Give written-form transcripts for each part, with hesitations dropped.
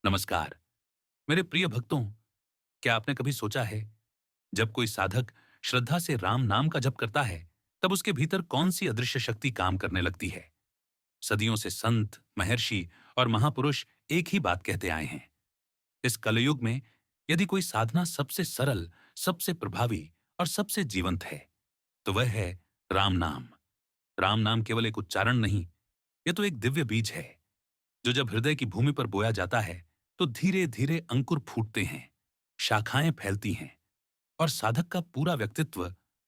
नमस्कार मेरे प्रिय भक्तों। क्या आपने कभी सोचा है, जब कोई साधक श्रद्धा से राम नाम का जप करता है, तब उसके भीतर कौन सी अदृश्य शक्ति काम करने लगती है। सदियों से संत, महर्षि और महापुरुष एक ही बात कहते आए हैं। इस कलयुग में यदि कोई साधना सबसे सरल, सबसे प्रभावी और सबसे जीवंत है, तो वह है राम नाम। राम नाम केवल एक उच्चारण नहीं, यह तो एक दिव्य बीज है, जो जब हृदय की भूमि पर बोया जाता है, तो धीरे धीरे अंकुर फूटते हैं, शाखाएं फैलती हैं और साधक का पूरा व्यक्तित्व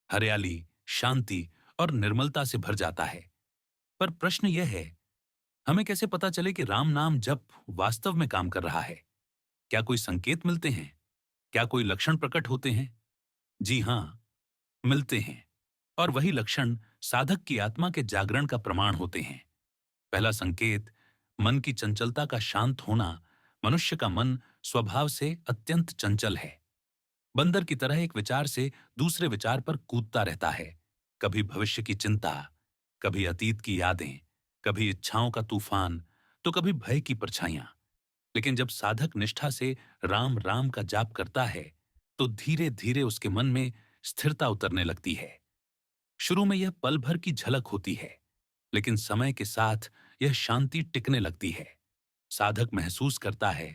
हरियाली, शांति और निर्मलता से भर जाता है। पर प्रश्न यह है, हमें कैसे पता चले कि राम नाम जप वास्तव में काम कर रहा है? क्या कोई संकेत मिलते हैं? क्या कोई लक्षण प्रकट होते हैं? जी हां, मिलते हैं। और वही लक्षण साधक की आत्मा के जागरण का प्रमाण होते हैं। पहला संकेत, मन की चंचलता का शांत होना। मनुष्य का मन स्वभाव से अत्यंत चंचल है। बंदर की तरह एक विचार से दूसरे विचार पर कूदता रहता है। कभी भविष्य की चिंता, कभी अतीत की यादें, कभी इच्छाओं का तूफान, तो कभी भय की परछाइयां। लेकिन जब साधक निष्ठा से राम राम का जाप करता है, तो धीरे धीरे उसके मन में स्थिरता उतरने लगती है। शुरू में यह पल भर की झलक होती है, लेकिन समय के साथ यह शांति टिकने लगती है। साधक महसूस करता है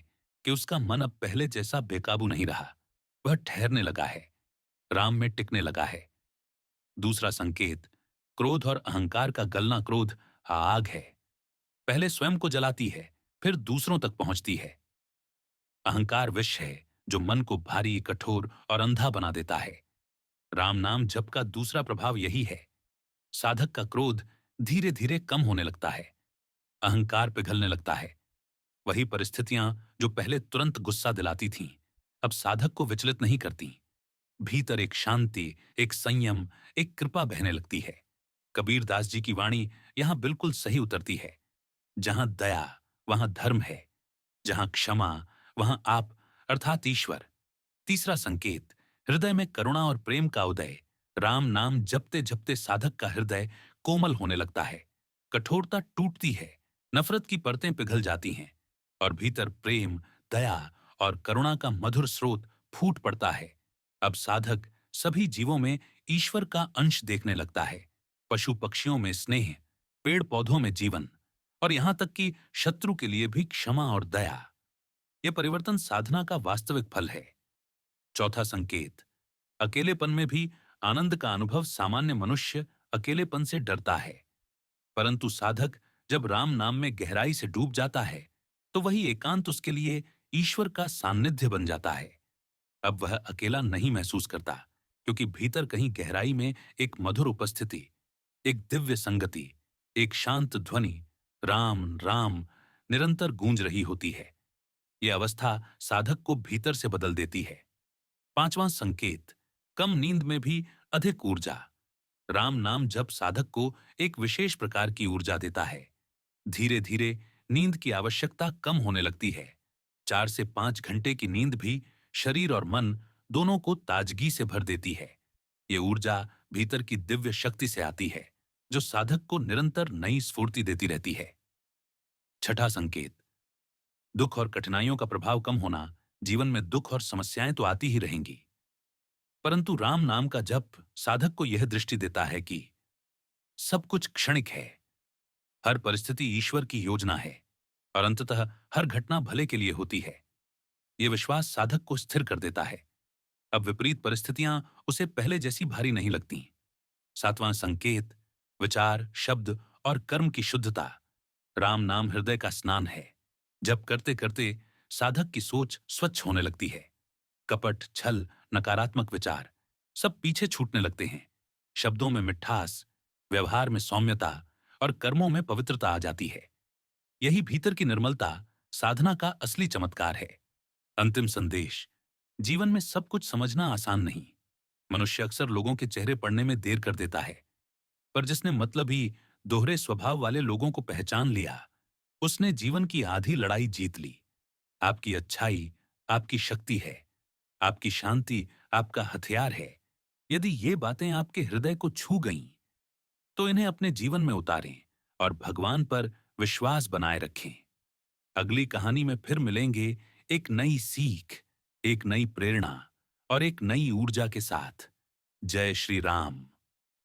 कि उसका मन अब पहले जैसा बेकाबू नहीं रहा, वह ठहरने लगा है, राम में टिकने लगा है। दूसरा संकेत, क्रोध और अहंकार का गलना। क्रोध आग है, पहले स्वयं को जलाती है, फिर दूसरों तक पहुंचती है। अहंकार विष है, जो मन को भारी, कठोर और अंधा बना देता है। राम नाम जप का दूसरा प्रभाव यही है। साधक का क्रोध धीरे धीरे कम होने लगता है, अहंकार पिघलने लगता है। वही परिस्थितियां जो पहले तुरंत गुस्सा दिलाती थीं, अब साधक को विचलित नहीं करती। भीतर एक शांति, एक संयम, एक कृपा बहने लगती है। कबीर दास जी की वाणी यहां बिल्कुल सही उतरती है। जहां दया, वहां धर्म है। जहां क्षमा, वहां आप अर्थात ईश्वर। तीसरा संकेत, हृदय में करुणा और प्रेम का उदय। राम नाम जपते जपते साधक का हृदय कोमल होने लगता है। कठोरता टूटती है, नफरत की परतें पिघल जाती हैं और भीतर प्रेम, दया और करुणा का मधुर स्रोत फूट पड़ता है। अब साधक सभी जीवों में ईश्वर का अंश देखने लगता है। पशु पक्षियों में स्नेह, पेड़ पौधों में जीवन और यहां तक कि शत्रु के लिए भी क्षमा और दया। यह परिवर्तन साधना का वास्तविक फल है। चौथा संकेत, अकेलेपन में भी आनंद का अनुभव। सामान्य मनुष्य अकेलेपन से डरता है, परंतु साधक जब राम नाम में गहराई से डूब जाता है, तो वही एकांत उसके लिए ईश्वर का सान्निध्य बन जाता है। अब वह अकेला नहीं महसूस करता, क्योंकि भीतर कहीं गहराई में एक मधुर उपस्थिति, एक दिव्य संगति, एक शांत ध्वनि राम राम निरंतर गूंज रही होती है। यह अवस्था साधक को भीतर से बदल देती है। पांचवां संकेत, कम नींद में भी अधिक ऊर्जा। राम नाम जब साधक को एक विशेष प्रकार की ऊर्जा देता है। धीरे धीरे नींद की आवश्यकता कम होने लगती है। 4 से 5 घंटे की नींद भी शरीर और मन दोनों को ताजगी से भर देती है। ये ऊर्जा भीतर की दिव्य शक्ति से आती है, जो साधक को निरंतर नई स्फूर्ति देती रहती है। छठा संकेत, दुख और कठिनाइयों का प्रभाव कम होना। जीवन में दुख और समस्याएं तो आती ही रहेंगी, परंतु राम नाम का जप साधक को यह दृष्टि देता है कि सब कुछ क्षणिक है, हर परिस्थिति ईश्वर की योजना है और अंततः हर घटना भले के लिए होती है। यह विश्वास साधक को स्थिर कर देता है। अब विपरीत परिस्थितियां उसे पहले जैसी भारी नहीं लगती। सातवां संकेत, विचार, शब्द और कर्म की शुद्धता। राम नाम हृदय का स्नान है। जप करते करते साधक की सोच स्वच्छ होने लगती है। कपट, छल, नकारात्मक विचार सब पीछे छूटने लगते हैं। शब्दों में मिठास, व्यवहार में सौम्यता और कर्मों में पवित्रता आ जाती है। यही भीतर की निर्मलता साधना का असली चमत्कार है। अंतिम संदेश, जीवन में सब कुछ समझना आसान नहीं। मनुष्य अक्सर लोगों के चेहरे पढ़ने में देर कर देता है, पर जिसने मतलबी, दोहरे स्वभाव वाले लोगों को पहचान लिया, उसने जीवन की आधी लड़ाई जीत ली। आपकी अच्छाई आपकी शक्ति है, आपकी शांति आपका हथियार है। यदि ये बातें आपके हृदय को छू गईं, तो इन्हें अपने जीवन में उतारें और भगवान पर विश्वास बनाए रखें। अगली कहानी में फिर मिलेंगे एक नई सीख, एक नई प्रेरणा और एक नई ऊर्जा के साथ। जय श्री राम।